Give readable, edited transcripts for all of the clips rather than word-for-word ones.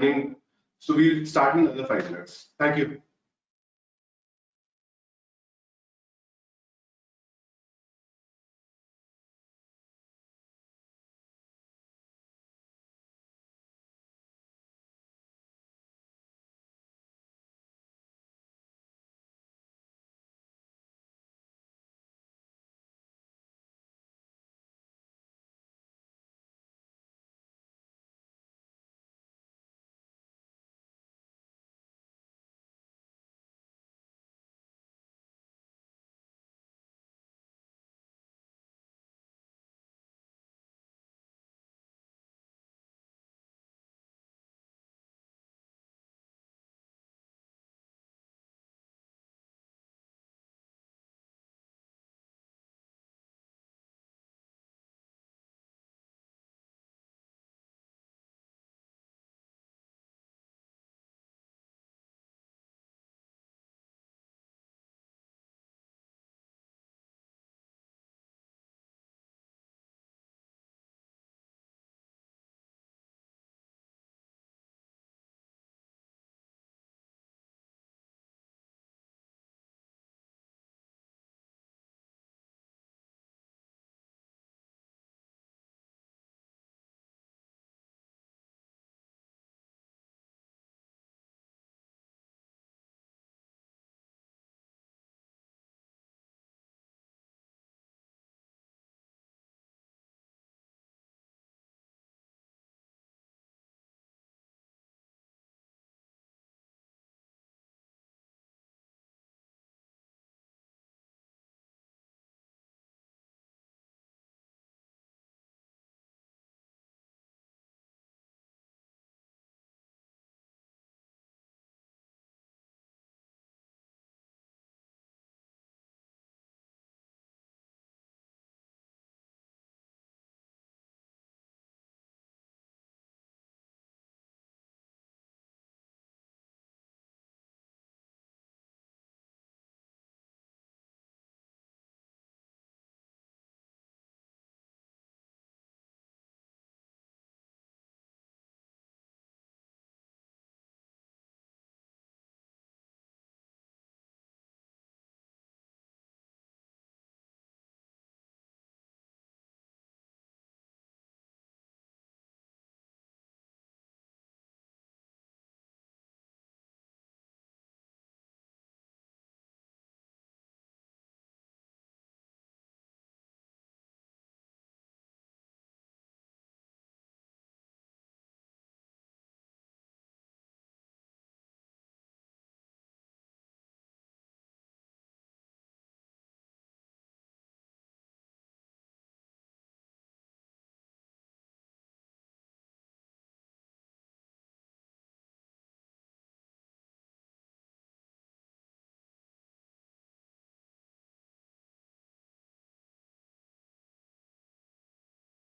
So we'll start in another 5 minutes. Thank you.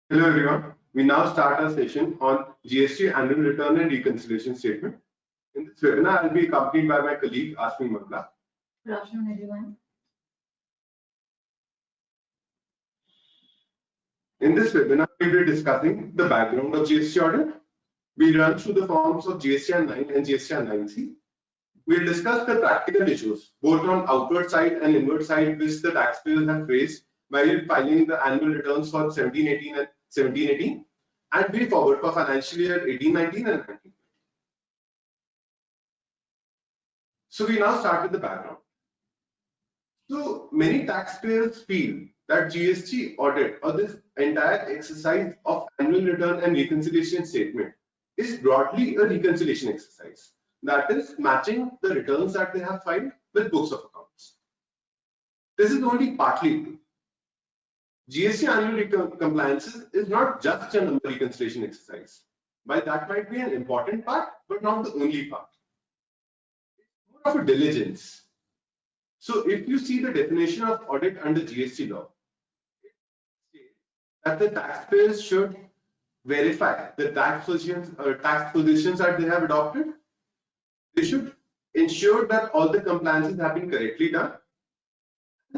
Hello everyone. We now start our session on GST annual return and reconciliation statement. In this webinar, I'll be accompanied by my colleague Ashmi Mangla. Good afternoon, everyone. In this webinar, we will be discussing the background of GST audit. We run through the forms of GSTR 9 and GSTR 9C. We'll discuss the practical issues, both on outward side and inward side, which the taxpayers have faced while filing the annual returns for 1718 and 1718, and way forward for financial year 1819 and 19. So we now start with the background. So many taxpayers feel that GST audit or this entire exercise of annual return and reconciliation statement is broadly a reconciliation exercise. That is matching the returns that they have filed with books of accounts. This is only partly true. GST annual compliances is not just a number reconciliation exercise. While that might be an important part, but not the only part. It's more of a diligence. So if you see the definition of audit under GST law, it states that the taxpayers should verify the tax positions that they have adopted. They should ensure that all the compliances have been correctly done.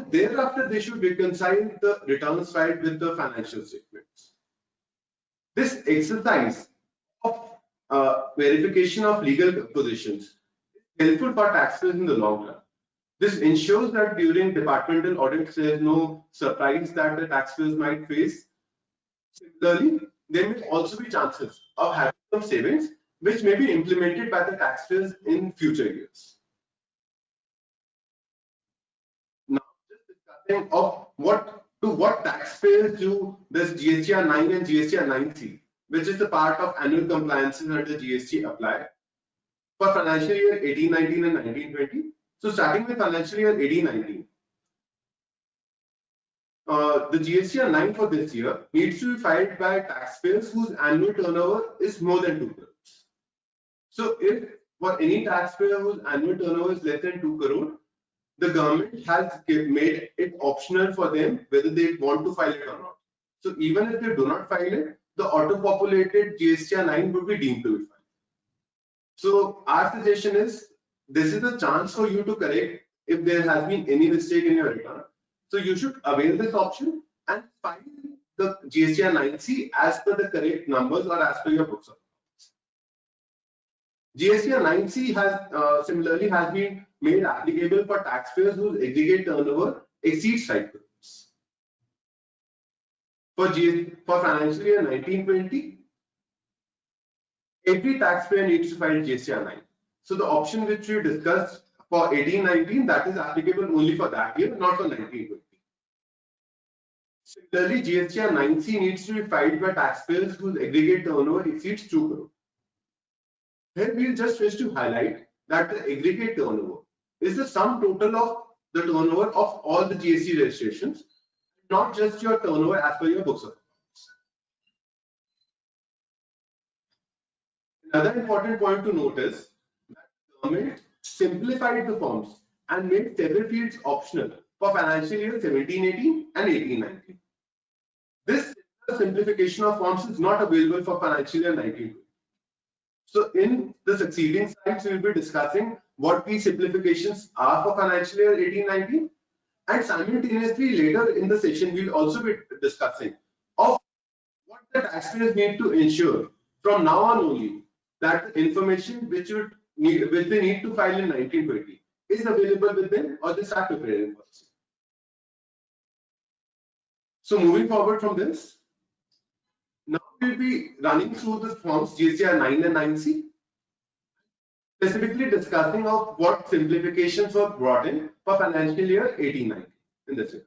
Thereafter, they should reconcile the returns filed with the financial statements. This exercise of verification of legal positions is helpful for taxpayers in the long run. This ensures that during departmental audits, there is no surprise that the taxpayers might face. Similarly, there may also be chances of having some savings which may be implemented by the taxpayers in future years. Now, just discussing of what taxpayers do this GSTR 9 and GSTR 9C, which is the part of annual compliances under GST apply for financial year 18-19 and 19-20. So starting with financial year 18-19, the GSTR 9 for this year needs to be filed by taxpayers whose annual turnover is more than 2 crores. So if for any taxpayer whose annual turnover is less than 2 crore, the government has made it optional for them whether they want to file it or not. So even if they do not file it, the auto-populated GSTR 9 would be deemed to be filed. So our suggestion is, this is a chance for you to correct if there has been any mistake in your return. So you should avail this option and file the GSTR 9C as per the correct numbers or as per your books of accounts. GSTR 9C has similarly has been made applicable for taxpayers whose aggregate turnover exceeds 5 crores. For financial year 19-20, every taxpayer needs to file GSTR 9. So the option which we discussed for 18-19, that is applicable only for that year, not for 19-20. Similarly, GSTR 9C needs to be filed by taxpayers whose aggregate turnover exceeds 2 crore. Here we just wish to highlight that the aggregate turnover is the sum total of the turnover of all the GST registrations, not just your turnover as per your books of accounts. Another important point to note is that the government simplified the forms and made several fields optional for financial year 17-18 and 18-19. This simplification of forms is not available for financial year 19-20. So in the succeeding slides, we will be discussing what these simplifications are for financial year 18-19, and simultaneously later in the session, we will also be discussing of what the taxpayers need to ensure from now on only that the information which they need to file in 19-20 is available with them, or they start preparing for it. So moving forward from this, now we'll be running through the forms GSTR 9 and 9C, specifically discussing of what simplifications were brought in for financial year 18-19 in this year.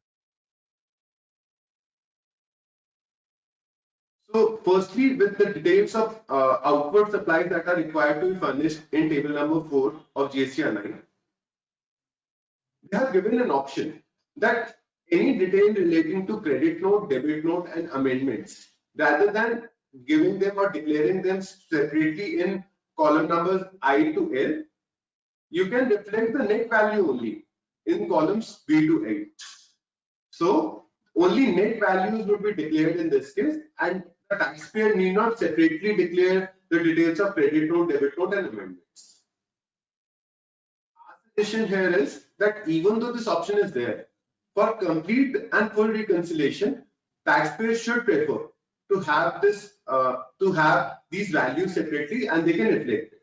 So firstly, with the details of outward supplies that are required to be furnished in table number 4 of GSTR 9, they have given an option that any detail relating to credit note, debit note and amendments, rather than giving them or declaring them separately in column numbers I to L, you can reflect the net value only in columns B to A. So only net values would be declared in this case, and the taxpayer need not separately declare the details of credit note, debit note and amendments. Our suggestion here is that even though this option is there, for complete and full reconciliation, taxpayers should prefer to have these values separately, and they can reflect it.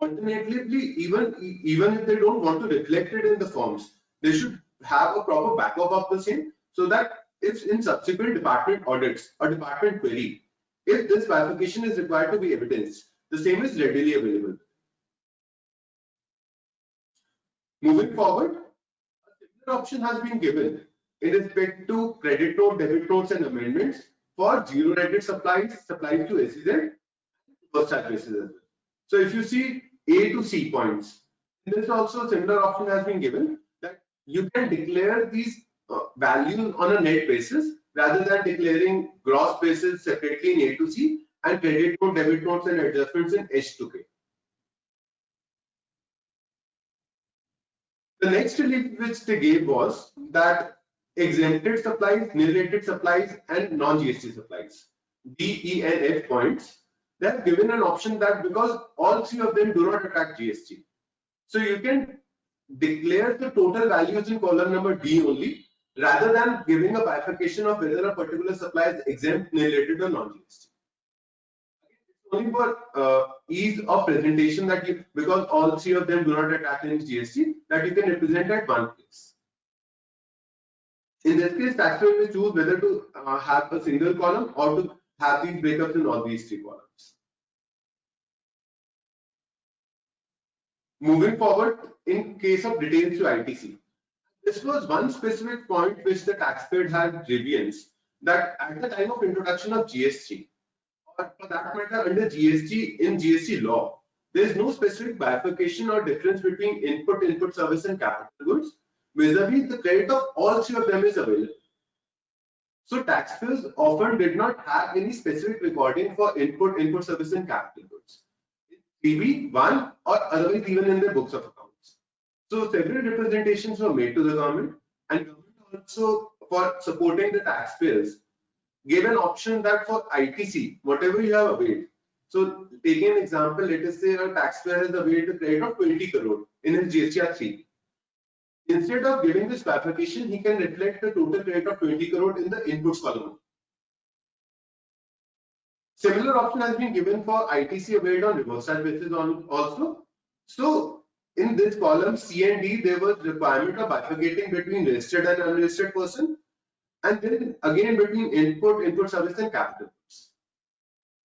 Alternatively, even if they don't want to reflect it in the forms, they should have a proper backup of the same, so that if in subsequent department audits or department query, if this bifurcation is required to be evidenced, the same is readily available. Moving forward, a similar option has been given in respect to credit note, debit notes and amendments for zero rated supplies to SEZ, first charge basis as well. So if you see A to C points, in this also similar option has been given that you can declare these values on a net basis rather than declaring gross basis separately in A to C and credit note, debit notes and adjustments in H to K. The next relief which they gave was that exempted supplies, nil-rated supplies and non-GST supplies, D, E and F points, they have given an option that because all three of them do not attract GST, so you can declare the total values in column number D only, rather than giving a bifurcation of whether a particular supply is exempt, nil-rated or non-GST. only for ease of presentation that you, because all three of them do not attach any GST, that you can represent at one place. In this case, taxpayer will choose whether to have a single column or to have these breakups in all these three columns. Moving forward, in case of details to ITC, this was one specific point which the taxpayer had grievance, that at the time of introduction of GST, or for that matter under GST, in GST law, there is no specific bifurcation or difference between input service and capital goods. Vis-a-vis, the credit of all three of them is available. So taxpayers often did not have any specific recording for input service and capital goods. PB, one, or otherwise even in their books of accounts. So several representations were made to the government, and government also, for supporting the taxpayers, gave an option that for ITC, whatever you have availed. So taking an example, let us say a taxpayer has availed the credit of 20 crore in his GSTR 3. Instead of giving this bifurcation, he can reflect the total credit of 20 crore in the inputs column. Similar option has been given for ITC availed on reversal basis also. So in this column C and D, there was requirement of bifurcating between registered and unregistered person, and then again between input service and capital goods.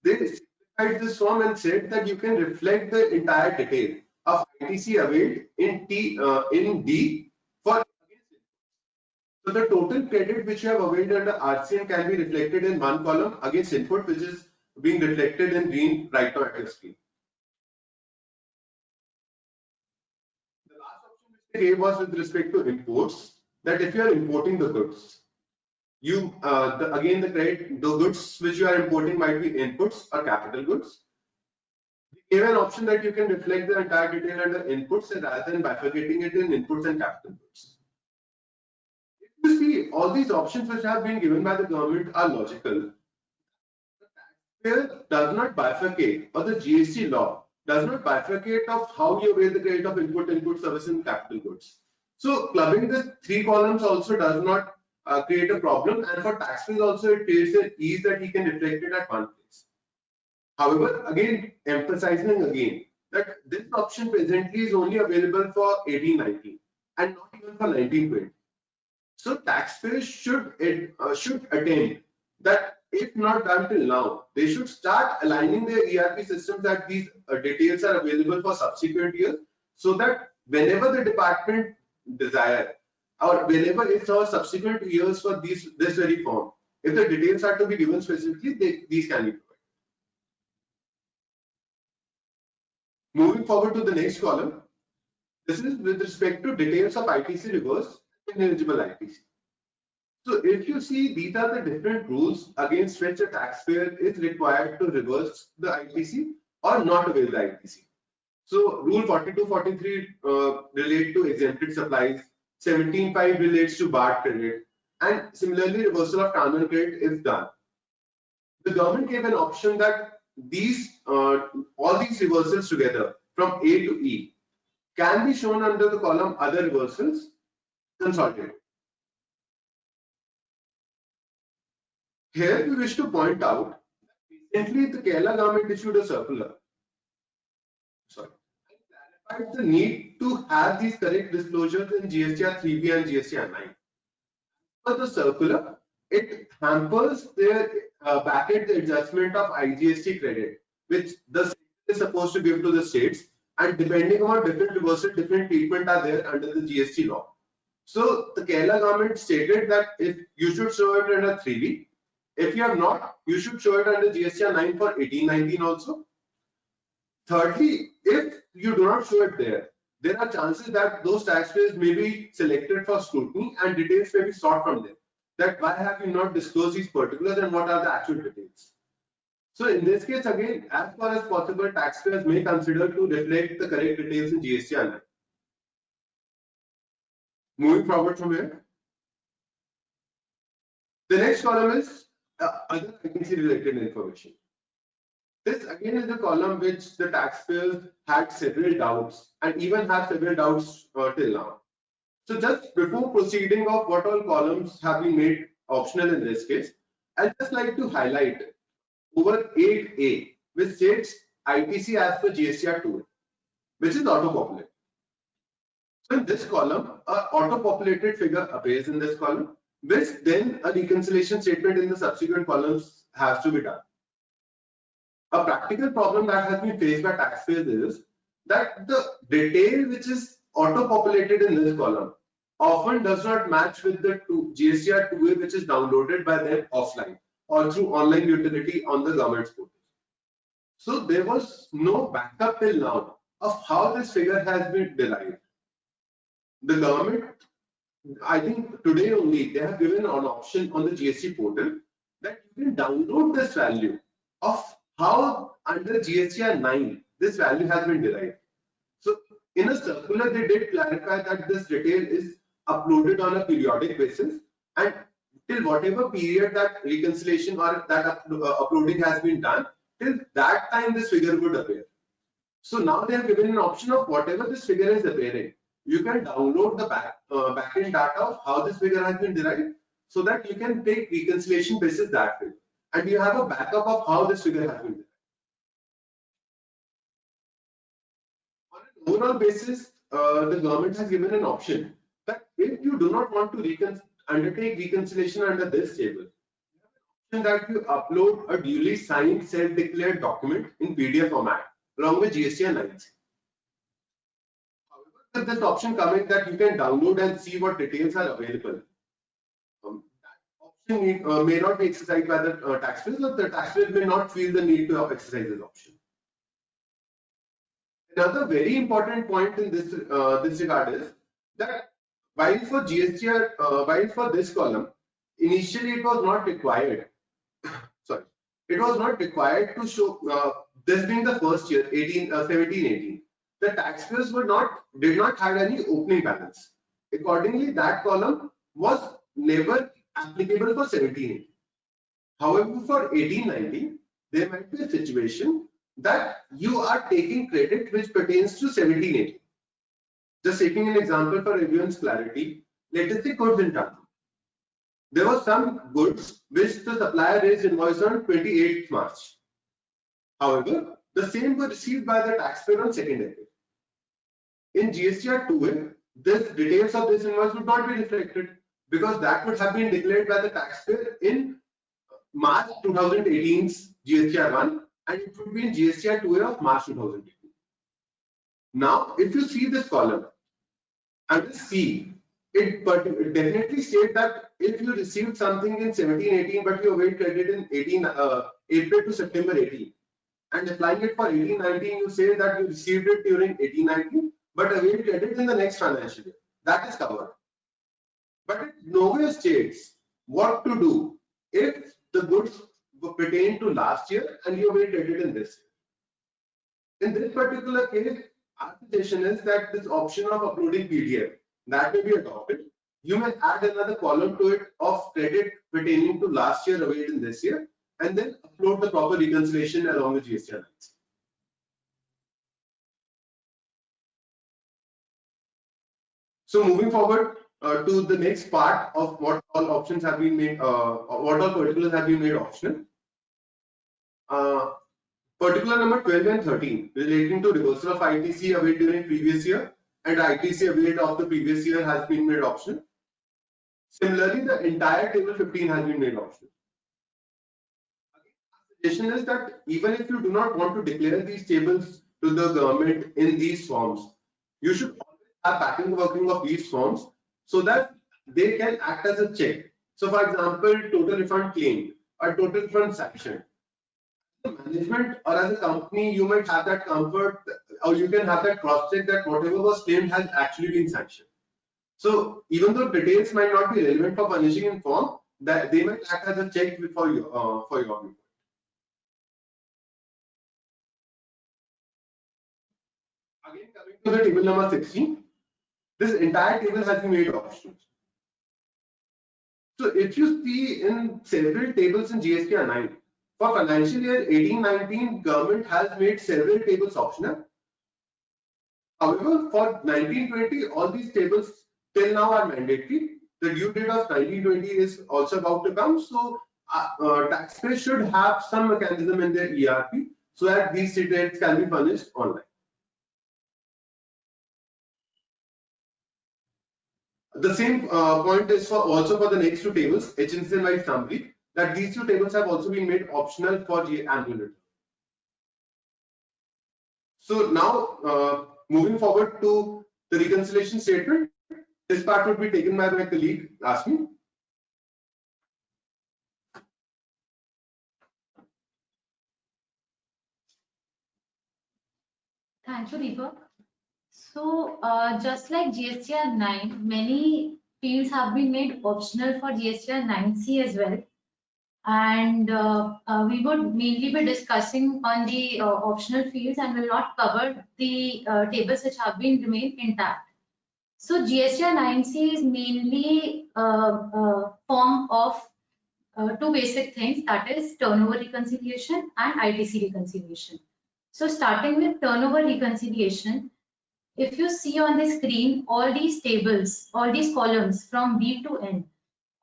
They simplified this form and said that you can reflect the entire detail of ITC availed in D for against input. So the total credit which you have availed under RCN can be reflected in one column against input, which is being reflected in green right now at your screen. The last option which they gave was with respect to imports, that if you are importing the goods, you the goods which you are importing might be inputs or capital goods. They gave an option that you can reflect the entire detail under inputs rather than bifurcating it in inputs and capital goods. If you see, all these options which have been given by the government are logical. The taxpayer does not bifurcate, or the GST law does not bifurcate of how you avail the credit of input service and capital goods. So clubbing the three columns also does not create a problem, and for taxpayers also it creates an ease that he can reflect it at one place. However, again emphasizing again that this option presently is only available for 18-19 and not even for 19-20. So taxpayers should attempt that, if not done till now, they should start aligning their ERP systems that these details are available for subsequent years, so that whenever the department desire, or whenever it's our subsequent years for this very form, if the details are to be given specifically, these can be provided. Moving forward to the next column, this is with respect to details of ITC reverse and ineligible ITC. So if you see, these are the different rules against which a taxpayer is required to reverse the ITC or not avail the ITC. So rule 42-43 relate to exempted supplies, 17.5 relates to barred credit, and similarly reversal of transfer credit is done. The government gave an option that these all these reversals together from A to E can be shown under the column other reversals consolidated. Here we wish to point out that recently the Kerala government issued a circular. Sorry. Clarified the need to have these correct disclosures in GSTR 3B and GSTR 9. For the circular, it hampers their backend adjustment of IGST credit, which the state is supposed to give to the states, and depending on different reversal, different treatment are there under the GST law. So the Kerala government stated that if you should show it under 3B, if you have not, you should show it under GSTR 9 for 18-19 also. Thirdly, if you do not show it there are chances that those taxpayers may be selected for scrutiny and details may be sought from them. That why have you not disclosed these particulars and what are the actual details? So in this case, again, as far as possible, taxpayers may consider to reflect the correct details in GSTR 9. Moving forward from here, the next column is other ITC related information. This again is a column which the taxpayers had several doubts and even have several doubts till now. So just before proceeding of what all columns have been made optional in this case, I'd just like to highlight over 8A, which states ITC as per GSTR 2, which is auto-populated. So in this column, a auto-populated figure appears in this column, which then a reconciliation statement in the subsequent columns has to be done. A practical problem that has been faced by taxpayers is that the detail which is auto-populated in this column often does not match with the GSTR 2A which is downloaded by them offline or through online utility on the government's portal. So there was no backup till now of how this figure has been derived. The government, I think today only, they have given an option on the GST portal that you can download this value of how under GSTR 9 this value has been derived. So in a circular, they did clarify that this detail is uploaded on a periodic basis, and till whatever period that reconciliation or that uploading has been done, till that time this figure would appear. So now they have given an option of whatever this figure is appearing, you can download the backend data of how this figure has been derived, so that you can take reconciliation basis that way, and you have a backup of how this figure has been derived. On an overall basis, the government has given an option that if you do not want to undertake reconciliation under this table, that you upload a duly signed self-declared document in PDF format along with GSTR 9. However, with this option coming that you can download and see what details are available, that option may not be exercised by the taxpayers, or the taxpayers may not feel the need to exercise this option. Another very important point in this regard is that while for GSTR, while for this column, initially it was not required. Sorry, it was not required to show this being the first year, 17-18. The taxpayers did not have any opening balance. Accordingly, that column was never applicable for 17-18. However, for 18-19, there might be a situation that you are taking credit which pertains to 17-18. Just taking an example for everyone's clarity, let us say goods in transit. There were some goods which the supplier raised invoice on 28th March. However, the same were received by the taxpayer on 2nd April. In GSTR 2A, the details of this invoice would not be reflected because that would have been declared by the taxpayer in March 2018's GSTR 1, and it would be in GSTR 2A of March 2018. Now, if you see this column, under C, it definitely states that if you received something in 17-18 but you await credit in April to September 18, and applying it for 18-19, you say that you received it during 18-19 but await credit in the next financial year. That is covered. But it nowhere states what to do if the goods pertain to last year and you await credit in this year. In this particular case, our suggestion is that this option of uploading PDF, that may be adopted. You may add another column to it of credit pertaining to last year awaited in this year, and then upload the proper reconciliation along with GSTR lines. So moving forward to the next part of what all options have been made, what all particulars have been made optional. Particular number 12 and 13 relating to reversal of ITC await during previous year and ITC await of the previous year has been made optional. Similarly, the entire table 15 has been made optional. The suggestion is that even if you do not want to declare these tables to the government in these forms, you should always have backing working of these forms so that they can act as a check. So, for example, total refund claim or total refund sanction. Management or as a company, you might have that comfort, or you can have that cross check that whatever was claimed has actually been sanctioned. So even though details might not be relevant for punishing in form, that they might act as a check for you for your viewpoint. Again, coming to the table number 16, this entire table has been made optional. So if you see in several tables in GSTR 9, for financial year 18-19, government has made several tables optional. However, for 19-20, all these tables till now are mandatory. The due date of 19-20 is also about to come. So taxpayers should have some mechanism in their ERP so that these statements can be furnished online. The same point is for also for the next two tables, HNC and Y summary, that these two tables have also been made optional for the annual return. So now moving forward to the reconciliation statement, this part would be taken by my colleague Asmi. Thank you, Deepak. So just like GSTR 9, many fields have been made optional for GSTR 9C as well. And we would mainly be discussing on the optional fields and will not cover the tables which have been remained intact. So GSTR 9C is mainly a form of two basic things, that is turnover reconciliation and ITC reconciliation. So starting with turnover reconciliation, if you see on the screen, all these tables, all these columns from B to N,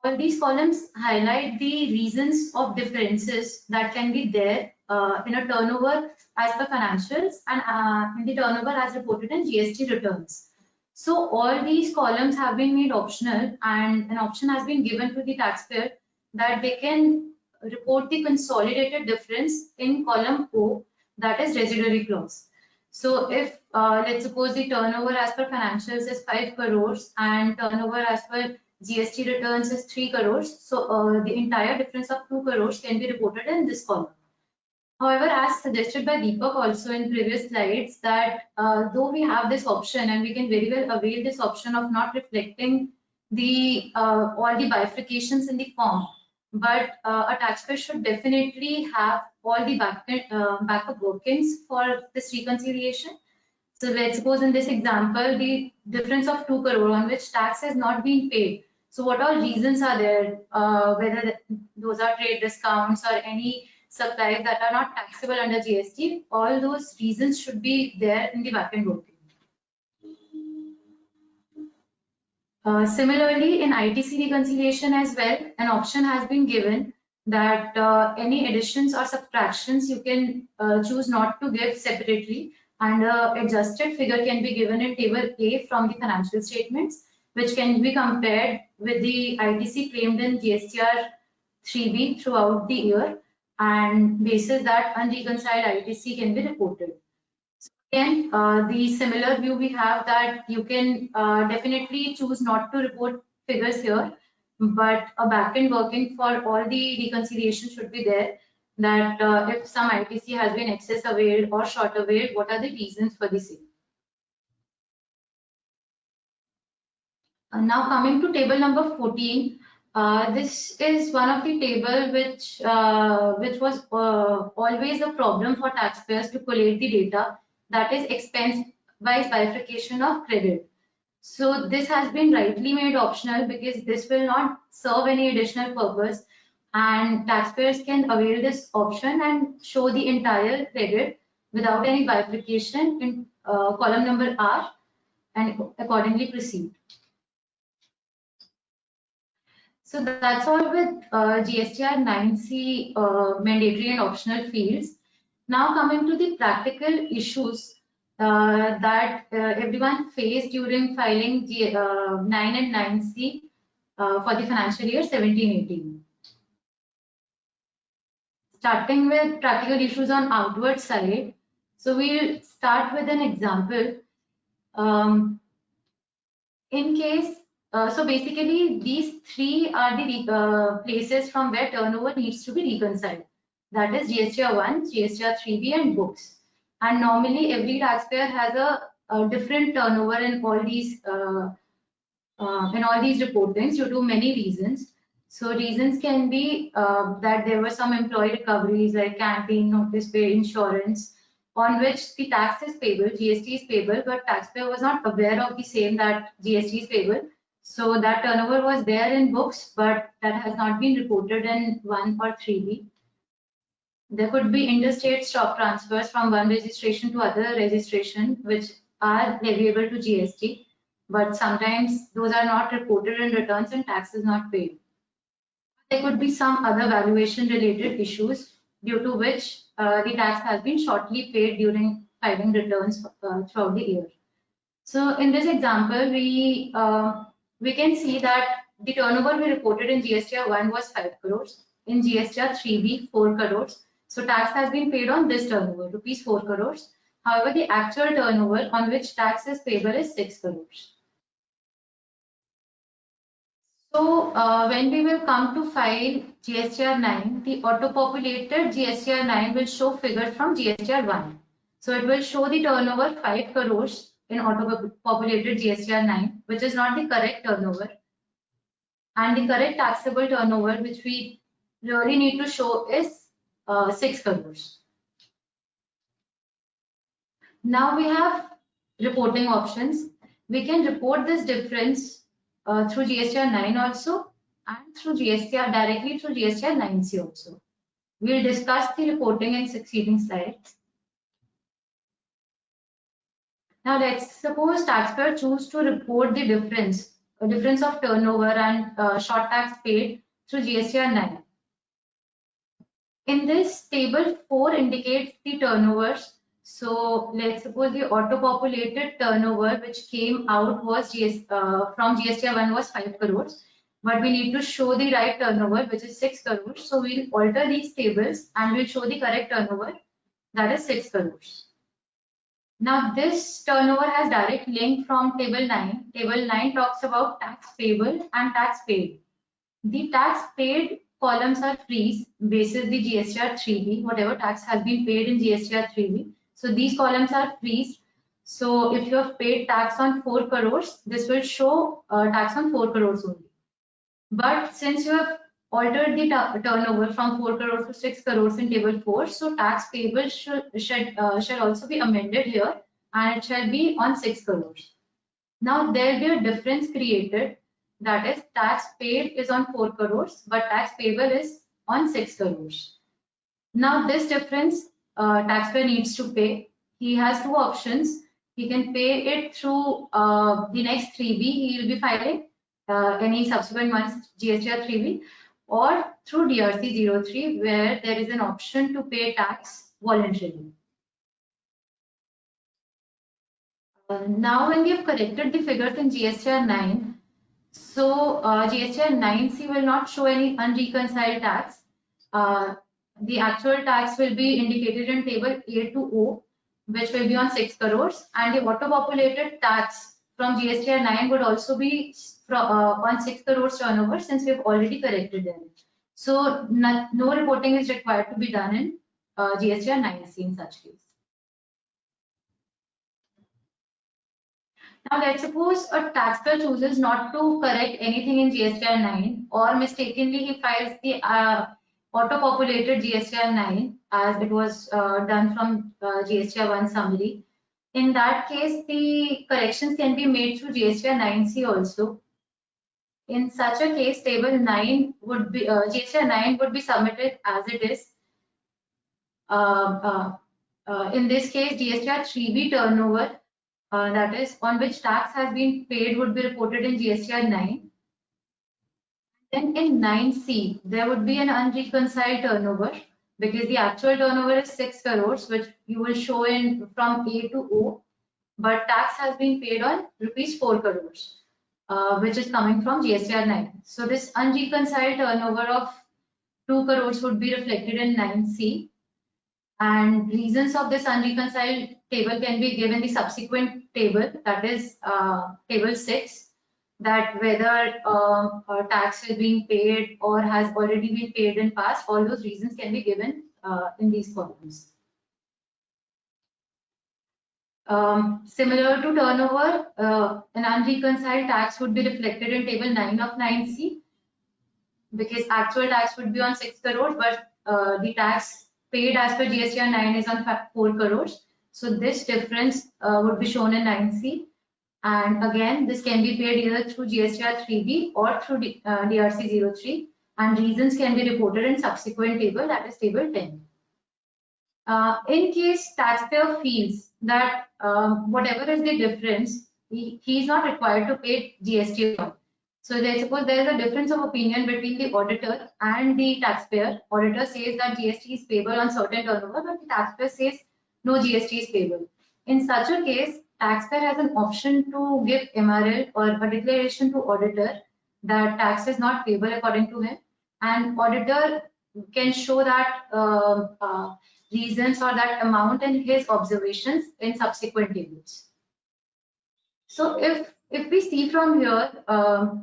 all these columns highlight the reasons of differences that can be there in a turnover as per financials and in the turnover as reported in GST returns. So all these columns have been made optional, and an option has been given to the taxpayer that they can report the consolidated difference in column O, that is residuary clause. So if let's suppose the turnover as per financials is 5 crores and turnover as per GST returns is 3 crores, so the entire difference of 2 crores can be reported in this column. However, as suggested by Deepak also in previous slides, that though we have this option and we can very well avail this option of not reflecting the all the bifurcations in the form, but a taxpayer should definitely have all the backup workings for this reconciliation. So let's suppose in this example, the difference of 2 crore on which tax has not been paid. So what all reasons are there, whether those are trade discounts or any supplies that are not taxable under GST, all those reasons should be there in the backend working. Similarly, in ITC reconciliation as well, an option has been given that any additions or subtractions you can choose not to give separately, and adjusted figure can be given in table A from the financial statements, which can be compared with the ITC claimed in GSTR 3B throughout the year, and basis that unreconciled ITC can be reported. So again, the similar view we have that you can definitely choose not to report figures here, but a backend working for all the reconciliation should be there, that if some ITC has been excess availed or short availed, what are the reasons for the same. Now coming to table number 14, this is one of the table which was always a problem for taxpayers to collate the data, that is expense-wise bifurcation of credit. So this has been rightly made optional because this will not serve any additional purpose, and taxpayers can avail this option and show the entire credit without any bifurcation in column number R and accordingly proceed. So that's all with GSTR 9C mandatory and optional fields. Now coming to the practical issues that everyone faced during filing 9 and 9C for the financial year 17-18. Starting with practical issues on outward side. So we'll start with an example. In case so basically, these three are the places from where turnover needs to be reconciled. That is GSTR 1, GSTR 3B, and books. And normally, every taxpayer has a different turnover in all these reportings due to many reasons. So reasons can be that there were some employee recoveries like canteen, notice pay, insurance, on which the tax is payable, GST is payable, but taxpayer was not aware of the same that GST is payable. So that turnover was there in books, but that has not been reported in 1 or 3B. There could be interstate stock transfers from one registration to other registration, which are leviable to GST, but sometimes those are not reported in returns and tax is not paid. There could be some other valuation related issues due to which the tax has been shortly paid during filing returns throughout the year. So in this example, we can see that the turnover we reported in GSTR 1 was 5 crores, in GSTR 3B 4 crores. So tax has been paid on this turnover, rupees 4 crores. However, the actual turnover on which tax is payable is 6 crores. So when we will come to file GSTR 9, the auto-populated GSTR 9 will show figures from GSTR 1. So it will show the turnover 5 crores in auto-populated GSTR 9, which is not the correct turnover. And the correct taxable turnover, which we really need to show, is 6 crores. Now we have reporting options. We can report this difference through GSTR 9 also, and through GSTR directly through GSTR 9C also. We'll discuss the reporting in succeeding slides. Now let's suppose taxpayer choose to report the difference of turnover and short tax paid through GSTR 9. In this, table 4 indicates the turnovers. So let's suppose the auto-populated turnover which came out was from GSTR 1 was 5 crores, but we need to show the right turnover, which is 6 crores. So we'll alter these tables and we'll show the correct turnover, that is 6 crores. Now this turnover has direct link from table 9. Table 9 talks about tax payable and tax paid. The tax paid columns are freeze basis the GSTR 3B, whatever tax has been paid in GSTR 3B. So these columns are freeze. So if you have paid tax on 4 crores, this will show tax on 4 crores only. But since you have altered the turnover from 4 crores to 6 crores in table 4, so tax payable shall also be amended here, and it shall be on 6 crores. Now there will be a difference created, that is tax paid is on 4 crores, but tax payable is on 6 crores. Now this difference taxpayer needs to pay. He has two options. He can pay it through the next 3B. He will be filing any subsequent months GSTR 3B, or through DRC 03, where there is an option to pay tax voluntarily. Now when we have corrected the figures in GSTR 9, so GSTR 9C will not show any unreconciled tax. The actual tax will be indicated in table A to O, which will be on 6 crores, and the auto-populated tax from GSTR 9 would also be on 6 crores turnover, since we have already corrected them. So no reporting is required to be done in GSTR 9C in such case. Now let's suppose a taxpayer chooses not to correct anything in GSTR 9, or mistakenly he files the auto-populated GSTR 9 as it was done from GSTR 1 summary. In that case, the corrections can be made through GSTR 9C also. In such a case, table 9 would be GSTR 9 would be submitted as it is. In this case, GSTR 3B turnover, that is on which tax has been paid, would be reported in GSTR 9. Then in 9C, there would be an unreconciled turnover, because the actual turnover is 6 crores, which you will show in from A to O, but tax has been paid on rupees 4 crores, which is coming from GSTR 9. So this unreconciled turnover of 2 crores would be reflected in 9C. And reasons of this unreconciled table can be given the subsequent table, that is table 6, that whether tax is being paid or has already been paid in past, all those reasons can be given in these columns. Similar to turnover, an unreconciled tax would be reflected in table 9 of 9C, because actual tax would be on 6 crores, but the tax paid as per GSTR 9 is on 4 crores. So this difference would be shown in 9C. And again, this can be paid either through GSTR 3B or through DRC 03. And reasons can be reported in subsequent table, that is table 10. In case taxpayer feels that whatever is the difference, he is not required to pay GST on. So let's suppose there is a difference of opinion between the auditor and the taxpayer. Auditor says that GST is payable on certain turnover, but the taxpayer says no GST is payable. In such a case, taxpayer has an option to give MRL or a declaration to auditor that tax is not payable according to him, and auditor can show that reasons or that amount in his observations in subsequent tables. So if we see from here,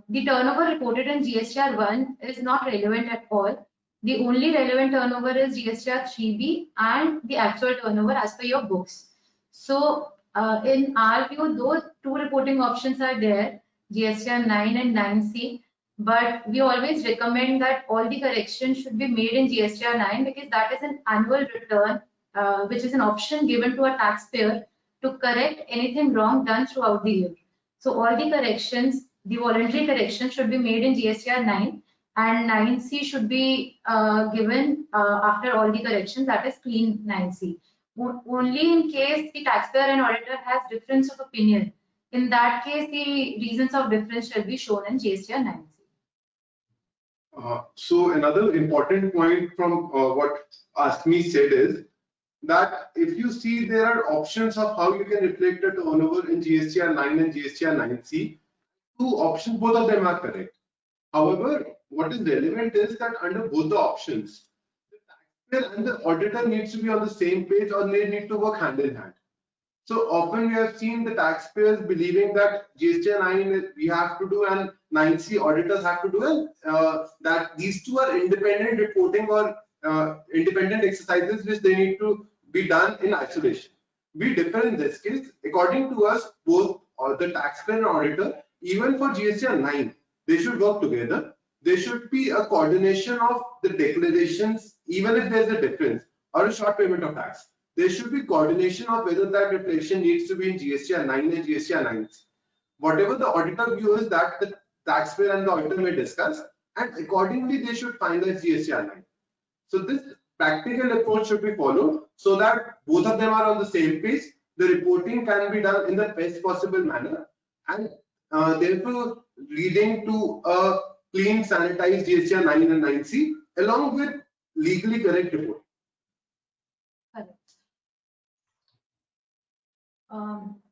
the turnover reported in GSTR 1 is not relevant at all. The only relevant turnover is GSTR 3B and the actual turnover as per your books. So in our view, those two reporting options are there, GSTR 9 and 9C, but we always recommend that all the corrections should be made in GSTR 9 because that is an annual return, which is an option given to a taxpayer to correct anything wrong done throughout the year. So all the corrections, the voluntary corrections should be made in GSTR 9 and 9C should be given after all the corrections, that is clean 9C. Only in case the taxpayer and auditor has difference of opinion. In that case, the reasons of difference shall be shown in GSTR 9C. So another important point from what Asmi said is that if you see there are options of how you can reflect the turnover in GSTR 9 and GSTR 9C, two options, both of them are correct. However, what is relevant is that under both the options, the taxpayer and the auditor needs to be on the same page or they need to work hand in hand. So often we have seen the taxpayers believing that GSTR 9 we have to do and 9C auditors have to do, and that these two are independent reporting or independent exercises which they need to be done in isolation. We differ in this case. According to us, both the taxpayer and auditor, even for GSTR 9, they should work together. There should be a coordination of the declarations, even if there's a difference or a short payment of tax. There should be coordination of whether that reflection needs to be in GSTR 9 and GSTR 9. Whatever the auditor view is, that the taxpayer and the auditor may discuss, and accordingly they should finalize GSTR 9. So this practical approach should be followed so that both of them are on the same page. The reporting can be done in the best possible manner, and therefore leading to a clean, sanitized GSTR 9 and 9C along with legally correct reporting. Correct.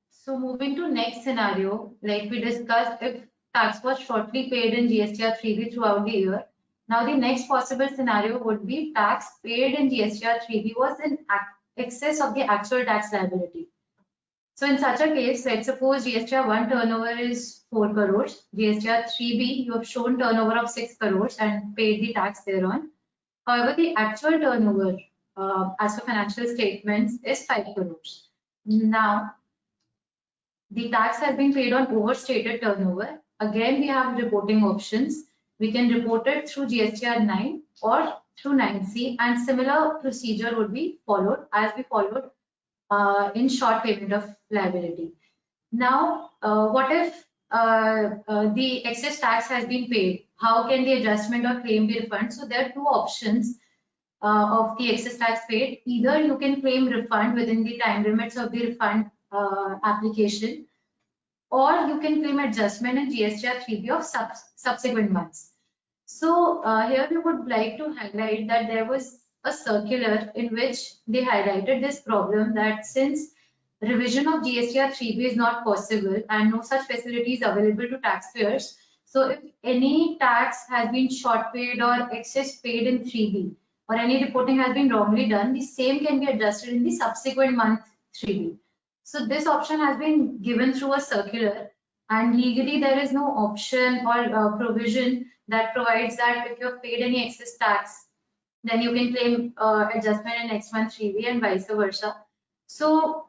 So moving to next scenario, like we discussed, if tax was shortly paid in GSTR 3B throughout the year. Now the next possible scenario would be tax paid in GSTR 3B was in excess of the actual tax liability. So in such a case, let's suppose GSTR 1 turnover is 4 crores, GSTR 3B you have shown turnover of 6 crores and paid the tax thereon. However, the actual turnover as per financial statements is 5 crores. Now, the tax has been paid on overstated turnover. Again, we have reporting options. We can report it through GSTR 9 or through 9C, and similar procedure would be followed as we followed in short payment of liability. Now, what if the excess tax has been paid? How can the adjustment or claim be refunded? So there are two options of the excess tax paid. Either you can claim refund within the time limits of the refund application, or you can claim adjustment in GSTR 3B of subsequent months. So here we would like to highlight that there was a circular in which they highlighted this problem that since revision of GSTR 3B is not possible and no such facility is available to taxpayers, so if any tax has been short paid or excess paid in 3B or any reporting has been wrongly done, the same can be adjusted in the subsequent month 3B. So this option has been given through a circular, and legally there is no option or provision that provides that if you have paid any excess tax, then you can claim adjustment in next month 3B and vice versa. So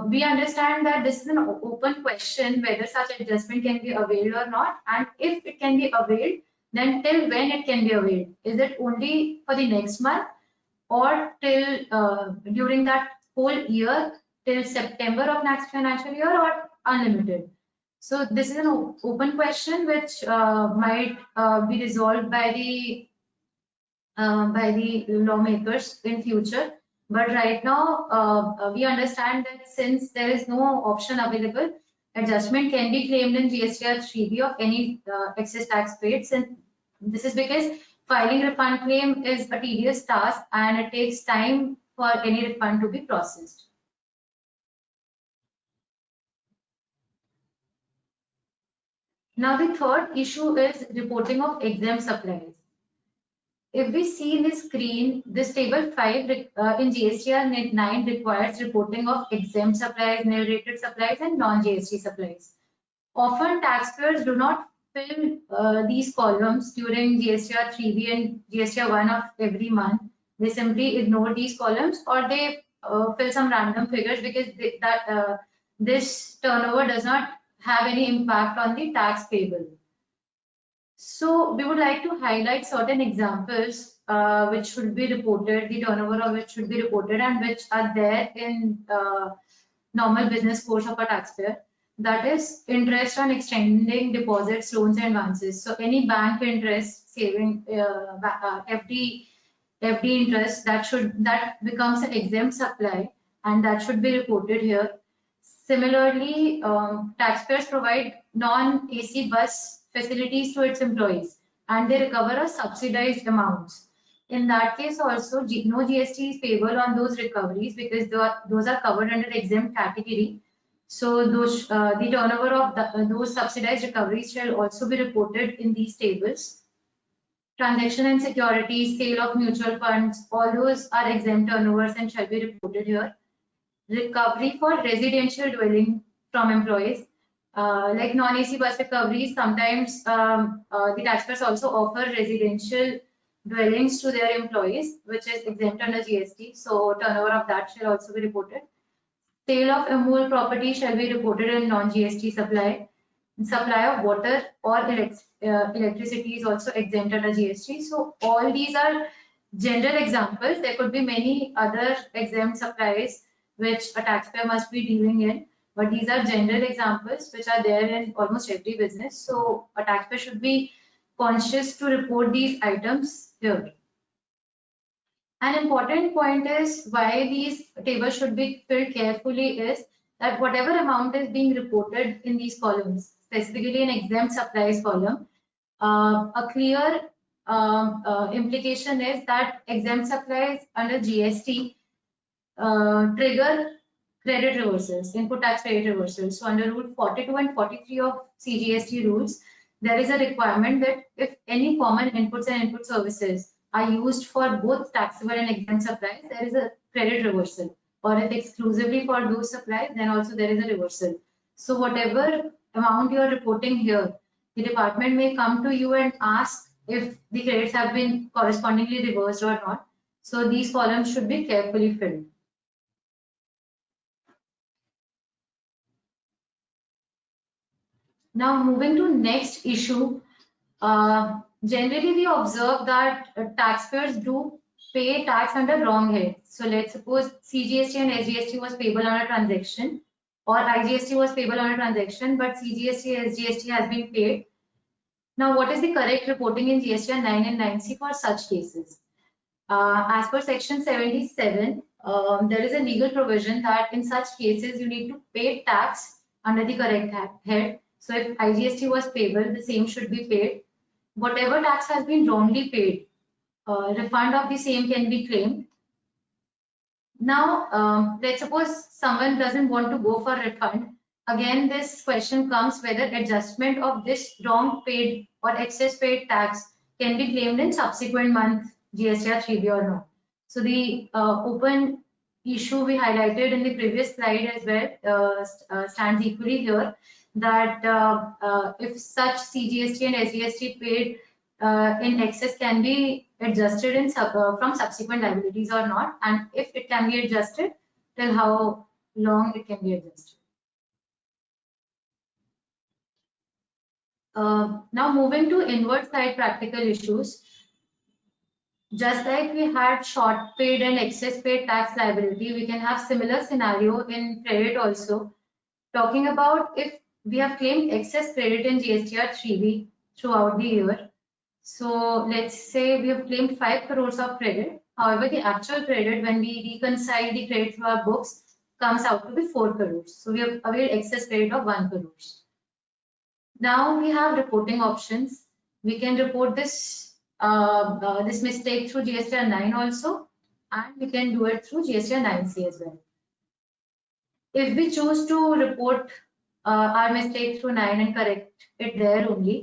we understand that this is an open question whether such adjustment can be availed or not, and if it can be availed, then till when it can be availed? Is it only for the next month or till during that whole year till September of next financial year, or unlimited? So this is an open question which might be resolved by the lawmakers in future. But right now, we understand that since there is no option available, adjustment can be claimed in GSTR 3B of any excess tax paid. And this is because filing refund claim is a tedious task and it takes time for any refund to be processed. Now the third issue is reporting of exempt supplies. If we see in the screen, this table 5 in GSTR 9 requires reporting of exempt supplies, nil-rated supplies, and non-GST supplies. Often taxpayers do not fill these columns during GSTR 3B and GSTR 1 of every month. They simply ignore these columns, or they fill some random figures because this turnover does not have any impact on the tax payable. So we would like to highlight certain examples which should be reported, the turnover of which should be reported and which are there in normal business course of a taxpayer. That is interest on extending deposits, loans and advances. So any bank interest, saving, FD interest, that becomes an exempt supply and that should be reported here. Similarly, taxpayers provide non-AC bus facilities to its employees and they recover a subsidized amounts. In that case also, no GST is payable on those recoveries because those are covered under exempt category. So those the turnover of those subsidized recoveries shall also be reported in these tables. Transaction and securities, sale of mutual funds, all those are exempt turnovers and shall be reported here. Recovery for residential dwelling from employees, like non-AC bus recoveries, sometimes the taxpayers also offer residential dwellings to their employees, which is exempt under GST. So turnover of that shall also be reported. Sale of immovable property shall be reported in non-GST supply. Supply of water or electricity is also exempt under GST. So all these are general examples. There could be many other exempt supplies which a taxpayer must be dealing in, but these are general examples which are there in almost every business. So a taxpayer should be conscious to report these items here. An important point is why these tables should be filled carefully is that whatever amount is being reported in these columns, specifically in exempt supplies column, a clear implication is that exempt supplies under GST trigger credit reversals, input tax credit reversals. So under Rule 42 and 43 of CGST rules, there is a requirement that if any common inputs and input services are used for both taxable and exempt supplies, there is a credit reversal. Or if exclusively for those supplies, then also there is a reversal. So whatever amount you are reporting here, the department may come to you and ask if the credits have been correspondingly reversed or not. So these columns should be carefully filled. Now moving to next issue, generally we observe that taxpayers do pay tax under wrong head. So let's suppose CGST and SGST was payable on a transaction, or IGST was payable on a transaction, but CGST and SGST has been paid. Now what is the correct reporting in GSTR 9 and 9C for such cases? As per section 77, there is a legal provision that in such cases you need to pay tax under the correct head. So if IGST was payable, the same should be paid. Whatever tax has been wrongly paid, refund of the same can be claimed. Now, let's suppose someone doesn't want to go for refund. Again, this question comes whether adjustment of this wrong paid or excess paid tax can be claimed in subsequent month GSTR 3B or not. So the open issue we highlighted in the previous slide as well stands equally here, that if such CGST and SGST paid in excess can be adjusted in from subsequent liabilities or not, and if it can be adjusted, till how long it can be adjusted. Now moving to inward side practical issues. Just like we had short paid and excess paid tax liability, we can have similar scenario in credit also. Talking about if we have claimed excess credit in GSTR 3B throughout the year. So let's say we have claimed 5 crores of credit. However, the actual credit, when we reconcile the credit to our books, comes out to be 4 crores. So we have availed excess credit of 1 crores. Now we have reporting options. We can report this this mistake through GSTR 9 also, and we can do it through GSTR 9C as well. If we choose to report our mistake through 9 and correct it there only,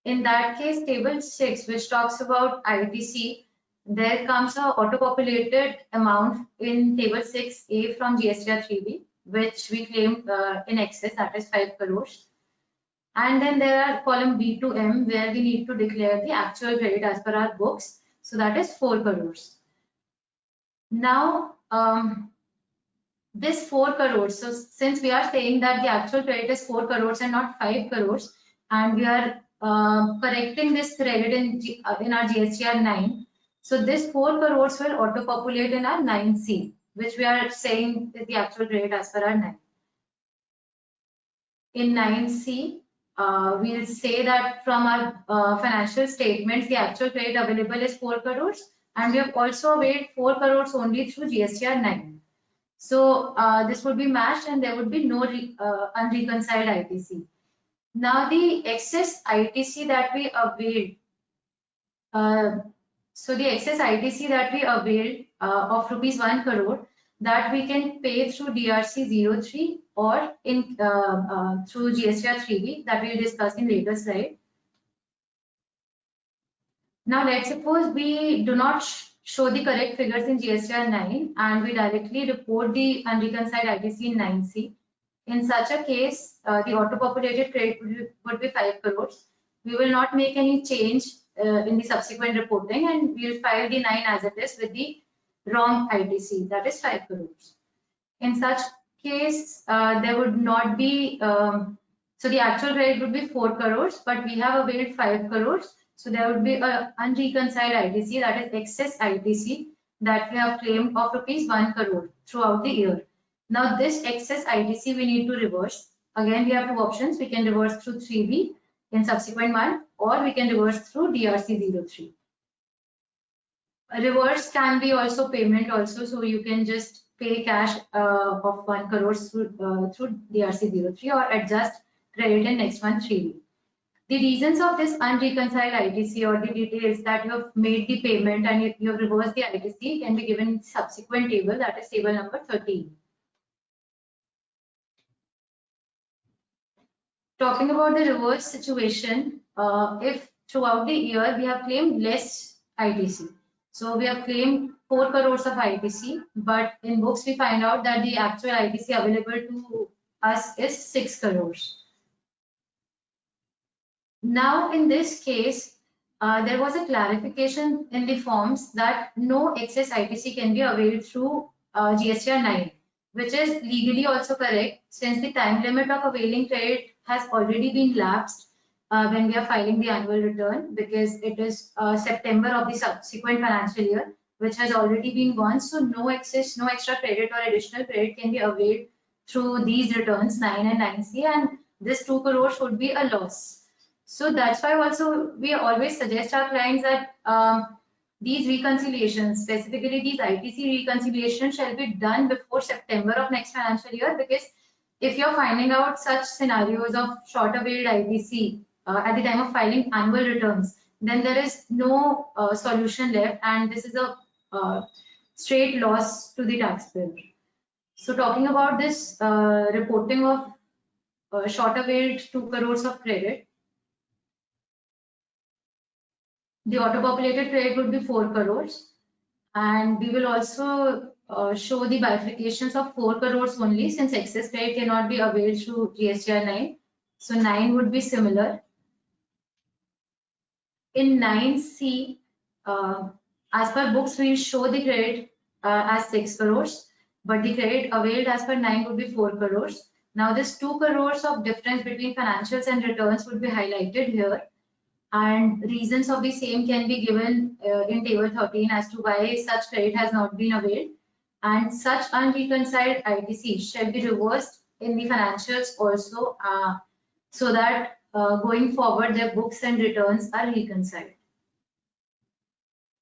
in that case, table 6, which talks about ITC, there comes a auto-populated amount in table 6A from GSTR 3B, which we claimed in excess, that is 5 crores. And then there are column B to M, where we need to declare the actual credit as per our books. So that is 4 crores. Now, this 4 crores, so since we are saying that the actual credit is 4 crores and not 5 crores, and we are correcting this credit in our GSTR 9, so this 4 crores will auto-populate in our 9C, which we are saying is the actual credit as per our 9. In 9C, we'll say that from our financial statements, the actual credit available is 4 crores, and we have also availed 4 crores only through GSTR 9. So this would be matched and there would be no unreconciled ITC. Now the excess ITC that we availed, so the excess ITC that we availed of rupees 1 crore, that we can pay through DRC 03 or in through GSTR 3B, that we'll discuss in later slide. Now let's suppose we do not show the correct figures in GSTR 9 and we directly report the unreconciled ITC in 9C. In such a case, the auto-populated credit would be 5 crores. We will not make any change in the subsequent reporting, and we will file the 9 as it is with the wrong ITC, that is 5 crores. In such case, there would not be, so the actual credit would be 4 crores, but we have availed 5 crores. So there would be an unreconciled ITC, that is excess ITC, that we have claimed of rupees 1 crore throughout the year. Now this excess ITC we need to reverse. Again, we have two options. We can reverse through 3B in subsequent month, or we can reverse through DRC 03. A reverse can be also payment also, so you can just pay cash of 1 crore through DRC 03 or adjust credit in next month 3B. The reasons of this unreconciled ITC or the details that you have made the payment and you have reversed the ITC can be given in subsequent table, that is table number 13. Talking about the reverse situation, if throughout the year we have claimed less ITC. So we have claimed 4 crores of ITC, but in books we find out that the actual ITC available to us is 6 crores. Now in this case, there was a clarification in the forms that no excess ITC can be availed through GSTR 9, which is legally also correct, since the time limit of availing credit has already been lapsed when we are filing the annual return, because it is September of the subsequent financial year, which has already been gone. So no excess, no extra credit or additional credit can be availed through these returns 9 and 9C, and this 2 crores would be a loss. So that's why also we always suggest our clients that these reconciliations, specifically these ITC reconciliations, shall be done before September of next financial year, because if you're finding out such scenarios of short availed ITC at the time of filing annual returns, then there is no solution left, and this is a straight loss to the taxpayer. So talking about this reporting of short availed 2 crores of credit, the auto-populated credit would be 4 crores, and we will also show the bifurcations of 4 crores only, since excess credit cannot be availed through GSTR 9. So 9 would be similar. In 9C, as per books, we will show the credit as 6 crores, but the credit availed as per 9 would be 4 crores. Now this 2 crores of difference between financials and returns would be highlighted here, and reasons of the same can be given in table 13 as to why such credit has not been availed, and such unreconciled ITC shall be reversed in the financials also, so that going forward their books and returns are reconciled.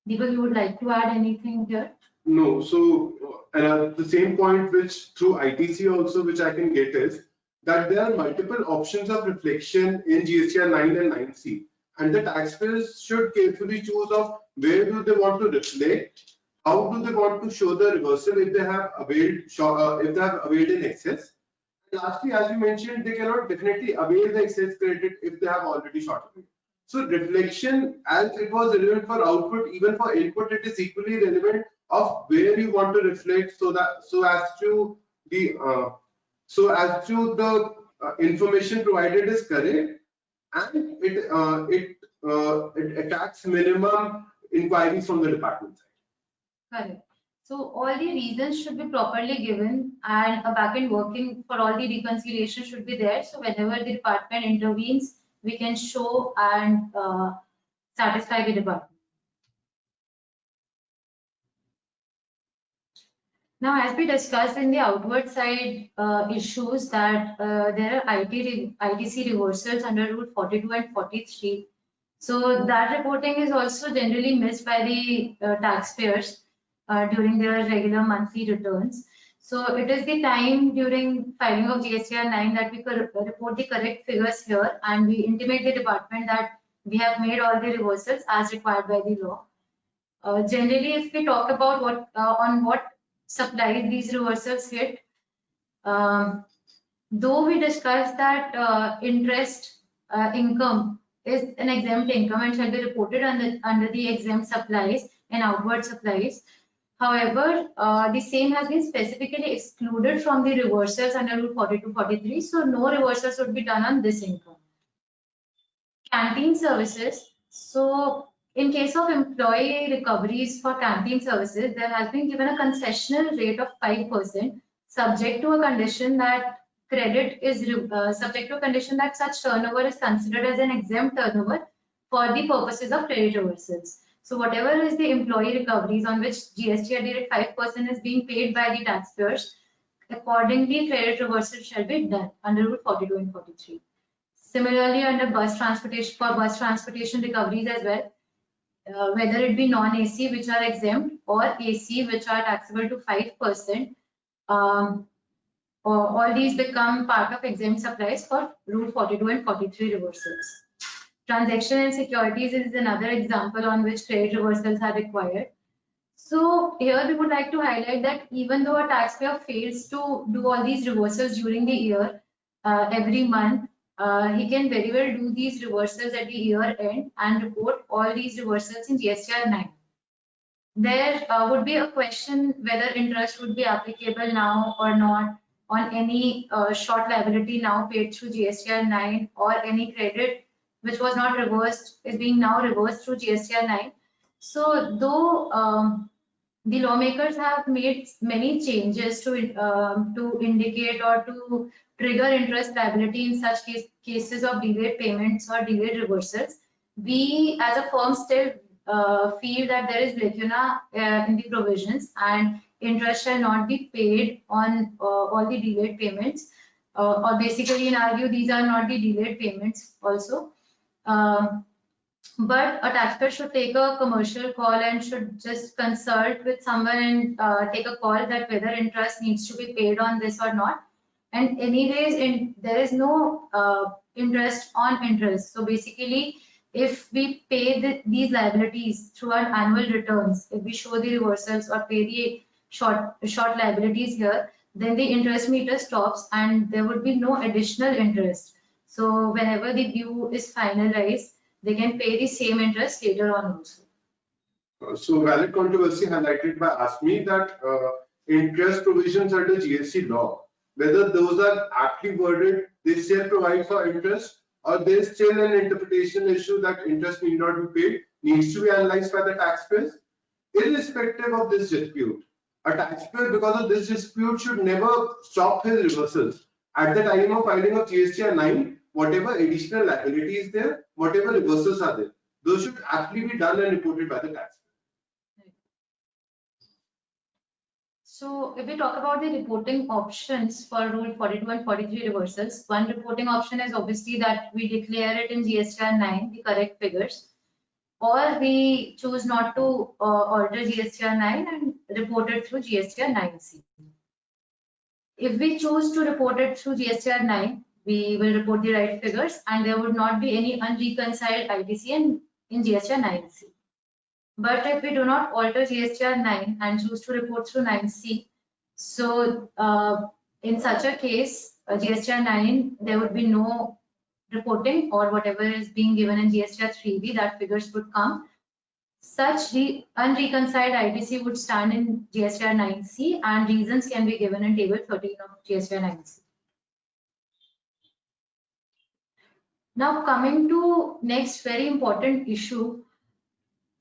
Deepak, you would like to add anything here? No, so the same point which through ITC also which I can get is that there are multiple options of reflection in GSTR 9 and 9C, and the taxpayers should carefully choose of where do they want to reflect, how do they want to show the reversal if they have availed in excess. And lastly, as you mentioned, they cannot definitely avail the excess credit if they have already short away. So reflection, as it was relevant for output, even for input, it is equally relevant of where you want to reflect, so as to the information provided is correct, and it attracts minimum inquiries from the department side. Correct. So all the reasons should be properly given, and a backend working for all the reconciliation should be there. So whenever the department intervenes, we can show and satisfy the department. Now, as we discussed in the outward side issues, that there are ITC reversals under Rule 42 and 43. So that reporting is also generally missed by the taxpayers during their regular monthly returns. So it is the time during filing of GSTR 9 that we could report the correct figures here, and we intimate the department that we have made all the reversals as required by the law. Generally, if we talk about on what supplies these reversals hit, though we discussed that interest income is an exempt income and shall be reported under the exempt supplies and outward supplies. However, the same has been specifically excluded from the reversals under Rule 42-43, so no reversals would be done on this income. Canteen services. So in case of employee recoveries for canteen services, there has been given a concessional rate of 5%, subject to a condition that credit is subject to a condition that such turnover is considered as an exempt turnover for the purposes of credit reversals. So whatever is the employee recoveries on which GST at 5% is being paid by the taxpayers, accordingly credit reversal shall be done under Rule 42 and 43. Similarly, under bus transportation recoveries as well, whether it be non-AC which are exempt or AC which are taxable to 5%, all these become part of exempt supplies for Rule 42 and 43 reversals. Transaction and securities is another example on which credit reversals are required. So here we would like to highlight that even though a taxpayer fails to do all these reversals during the year, every month, he can very well do these reversals at the year end and report all these reversals in GSTR 9. There would be a question whether interest would be applicable now or not on any short liability now paid through GSTR 9, or any credit which was not reversed is being now reversed through GSTR 9. So though the lawmakers have made many changes to indicate or to trigger interest liability in such cases of delayed payments or delayed reversals, we as a firm still feel that there is lacuna in the provisions, and interest shall not be paid on all the delayed payments, or basically in our view these are not the delayed payments also. But a taxpayer should take a commercial call and should just consult with someone and take a call that whether interest needs to be paid on this or not. And anyways, there is no interest on interest. So basically, if we pay these liabilities through our annual returns, if we show the reversals or pay the short liabilities here, then the interest meter stops and there would be no additional interest. So whenever the due is finalized, they can pay the same interest later on also. So valid controversy highlighted by ASME that interest provisions under GST law, whether those are aptly worded, they still provide for interest, or there is still an interpretation issue that interest need not be paid, needs to be analyzed by the taxpayers. Irrespective of this dispute, a taxpayer because of this dispute should never stop his reversals. At the time of filing of GSTR 9, whatever additional liability is there, whatever reversals are there, those should actually be done and reported by the taxpayer. So if we talk about the reporting options for Rule 42 and 43 reversals, one reporting option is obviously that we declare it in GSTR 9, the correct figures. or we choose not to alter GSTR 9 and report it through GSTR 9C. If we choose to report it through GSTR 9, we will report the right figures and there would not be any unreconciled ITC in GSTR 9C. But if we do not alter GSTR 9 and choose to report through 9C, so in such a case, GSTR 9, there would be no reporting, or whatever is being given in GSTR 3B, that figures would come. Such unreconciled ITC would stand in GSTR 9C and reasons can be given in table 13 of GSTR 9C. Now coming to next very important issue,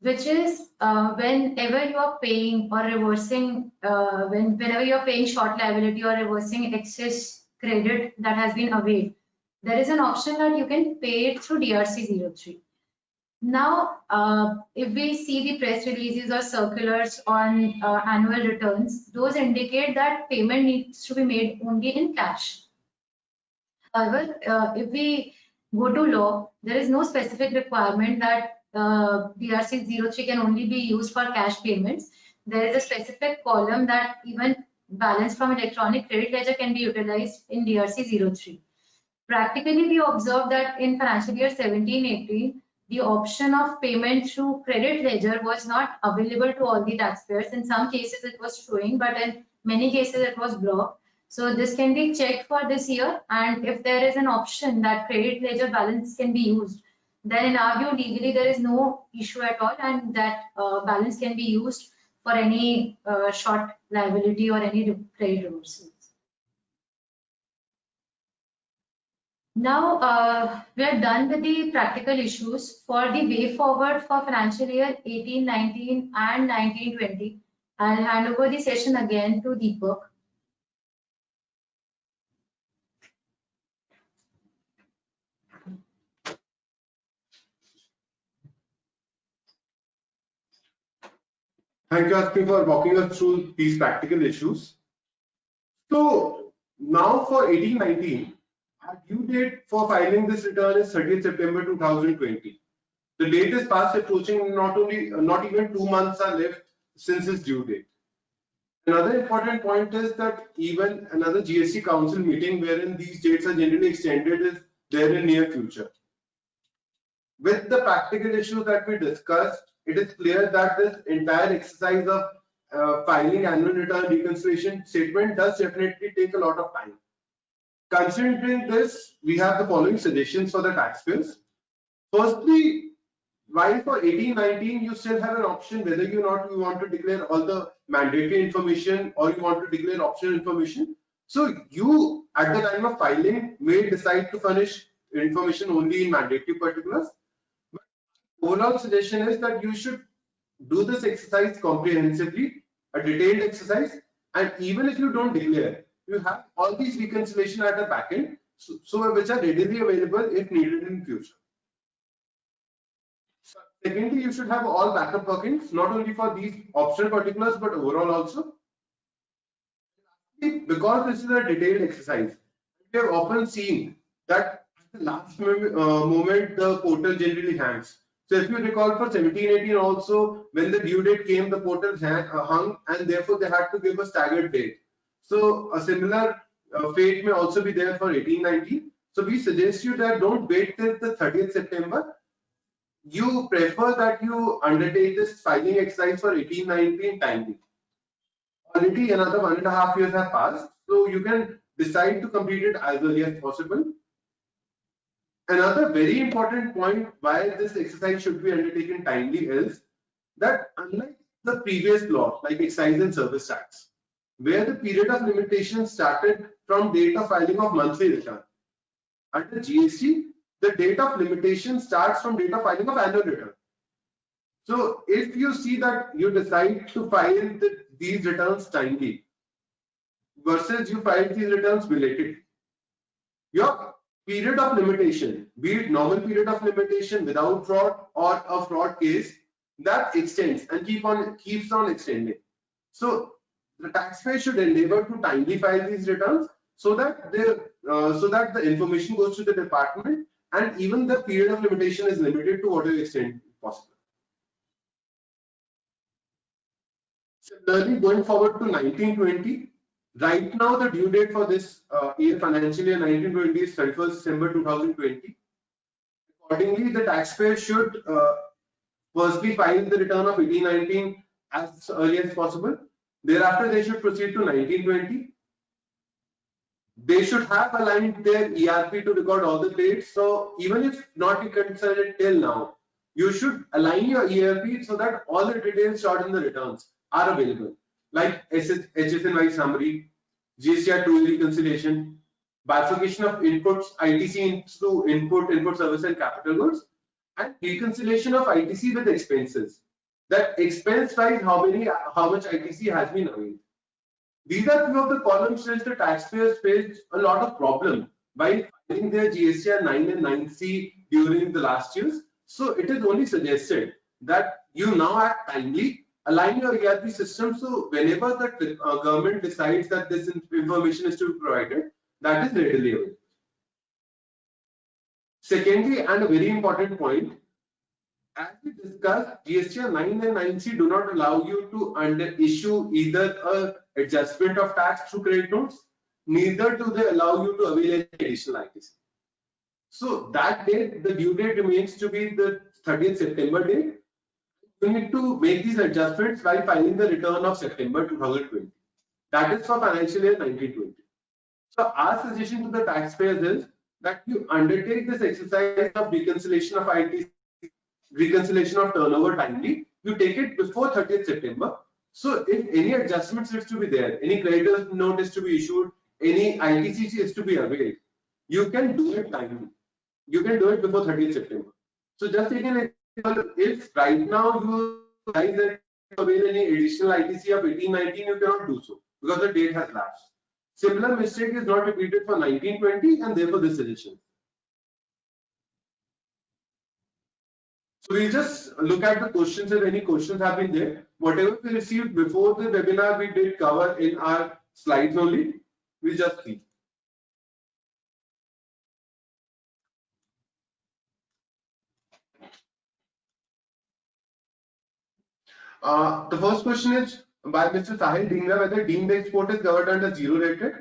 which is whenever you are paying or reversing, whenever you are paying short liability or reversing excess credit that has been availed, there is an option that you can pay it through DRC03. Now, if we see the press releases or circulars on annual returns, those indicate that payment needs to be made only in cash. However, if we go to law, there is no specific requirement that DRC03 can only be used for cash payments. There is a specific column that even balance from electronic credit ledger can be utilized in DRC03. Practically, we observed that in financial year 17-18, the option of payment through credit ledger was not available to all the taxpayers. In some cases, it was showing, but in many cases, it was blocked. So this can be checked for this year, and if there is an option that credit ledger balance can be used, then in our view, legally there is no issue at all, and that balance can be used for any short liability or any credit reversals. Now we are done with the practical issues. For the way forward for financial year 18-19 and 19-20, I'll hand over the session again to Deepak. Thank you, Asmi, for walking us through these practical issues. So now for 18-19, our due date for filing this return is 30th September 2020. The date is fast approaching. Not even 2 months are left since its due date. Another important point is that even another GST Council meeting wherein these dates are generally extended is there in near future. With the practical issues that we discussed, it is clear that this entire exercise of filing annual return reconciliation statement does definitely take a lot of time. Considering this, we have the following suggestions for the taxpayers. Firstly, while for 18-19 you still have an option whether you want to declare all the mandatory information or you want to declare optional information. So you at the time of filing may decide to furnish information only in mandatory particulars. But overall suggestion is that you should do this exercise comprehensively, a detailed exercise, and even if you don't declare, you have all these reconciliation at the back end, so which are readily available if needed in future. Secondly, you should have all backup workings, not only for these optional particulars, but overall also. Because this is a detailed exercise, we have often seen that at the last moment, the portal generally hangs. So if you recall for 17-18 also, when the due date came, the portal hung and therefore they had to give a staggered date. So a similar fate may also be there for 18-19. So we suggest you that don't wait till the 30th September. You prefer that you undertake this filing exercise for 18-19 timely. Already another 1.5 years have passed, so you can decide to complete it as early as possible. Another very important point why this exercise should be undertaken timely is that unlike the previous law, like excise and service tax, where the period of limitation started from date of filing of monthly return, under GST, the date of limitation starts from date of filing of annual return. So if you see that you decide to file these returns timely versus you file these returns belatedly, your period of limitation, be it normal period of limitation without fraud or a fraud case, that extends and keeps on extending. So the taxpayer should endeavor to timely file these returns so that the information goes to the department and even the period of limitation is limited to whatever extent possible. Similarly, going forward to 1920, right now the due date for this financial year 1920 is 31st December 2020. Accordingly, the taxpayer should firstly file the return of 1819 as early as possible. Thereafter, they should proceed to 1920. They should have aligned their ERP to record all the dates. So even if not reconciled till now, you should align your ERP so that all the details stored in the returns are available, like HSNY summary, GSTR 2 reconciliation, bifurcation of inputs, ITC into input service and capital goods, and reconciliation of ITC with expenses. That expense wise, how much ITC has been availed. These are few of the columns which the taxpayers faced a lot of problem while filing their GSTR 9 and 9C during the last years. So it is only suggested that you now act timely, align your ERP system, so whenever the government decides that this information is to be provided, that is readily available. Secondly, and a very important point, as we discussed, GSTR 9 and 9C do not allow you to issue either a adjustment of tax through credit notes, neither do they allow you to avail any additional ITC. So that date, the due date remains to be the 30th September date. You need to make these adjustments while filing the return of September 2020. That is for financial year 1920. So our suggestion to the taxpayers is that you undertake this exercise of reconciliation of ITC, reconciliation of turnover timely. You take it before 30th September. So if any adjustments is to be there, any creditor's note is to be issued, any ITC is to be availed, you can do it timely. You can do it before 30th September. So just take an example, if right now you guys that avail any additional ITC of 1819, you cannot do so because the date has lapsed. Similar mistake is not repeated for 1920 and therefore this suggestion. So we'll just look at the questions if any questions have been there. Whatever we received before the webinar, we did cover in our slides only. We'll just see. The first question is by Mr. Sahil Dhingra, whether deemed export is covered under zero rated.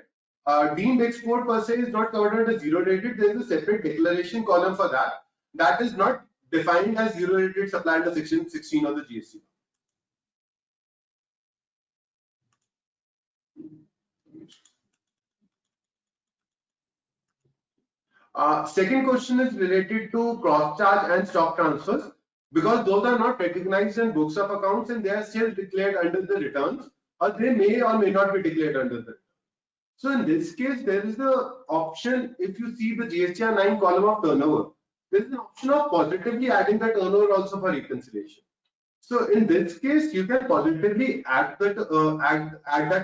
Deemed export per se is not covered under zero rated. There is a separate declaration column for that. That is not defined as zero rated supply under section 16 of the GST. Second question is related to cross charge and stock transfers, because those are not recognized in books of accounts and they are still declared under the returns, or they may or may not be declared under the. So in this case, there is the option, if you see the GSTR 9 column of turnover, there is an option of positively adding the turnover also for reconciliation. So in this case, you can positively add that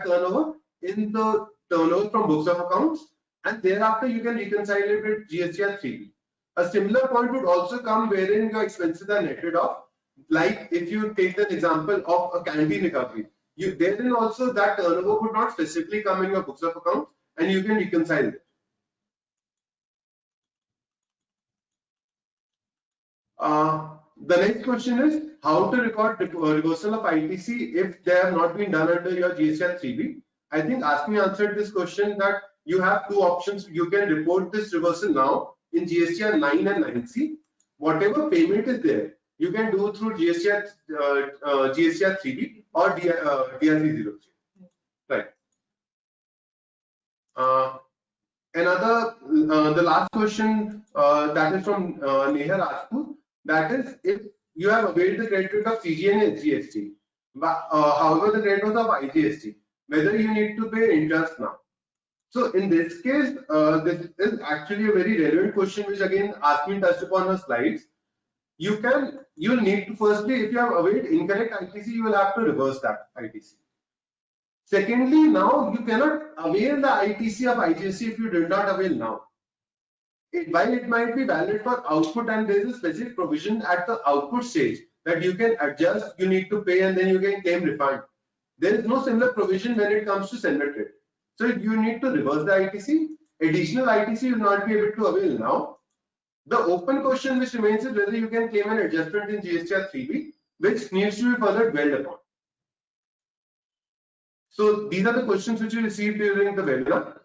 turnover in the turnover from books of accounts, and thereafter you can reconcile it with GSTR 3B. A similar point would also come wherein your expenses are netted off. Like if you take the example of a canteen recovery, therein also that turnover would not specifically come in your books of accounts, and you can reconcile it. The next question is how to record reversal of ITC if they have not been done under your GSTR 3B. I think ASME answered this question that you have two options. You can report this reversal now in GSTR 9 and 9C. Whatever payment is there, you can do through GSTR 3B or DRC 03. Right. The last question that is from Neha Rajput. That is, if you have availed the credit of CGN and SGST, but however the credit was of IGST, whether you need to pay interest now. So in this case, this is actually a very relevant question, which again ASME touched upon her slides. You'll need to firstly, if you have availed incorrect ITC, you will have to reverse that ITC. Secondly, now you cannot avail the ITC of IGST if you did not avail now. While it might be valid for output and there is a specific provision at the output stage that you can adjust, you need to pay and then you can claim refund. There is no similar provision when it comes to sender trade. So you need to reverse the ITC. Additional ITC you will not be able to avail now. The open question which remains is whether you can claim an adjustment in GSTR 3B, which needs to be further dwelled upon. So these are the questions which you received during the webinar.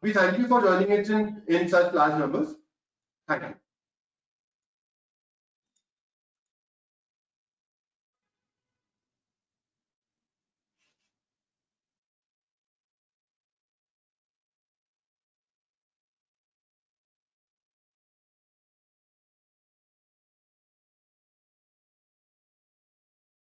We thank you for joining it in such large numbers. Thank you.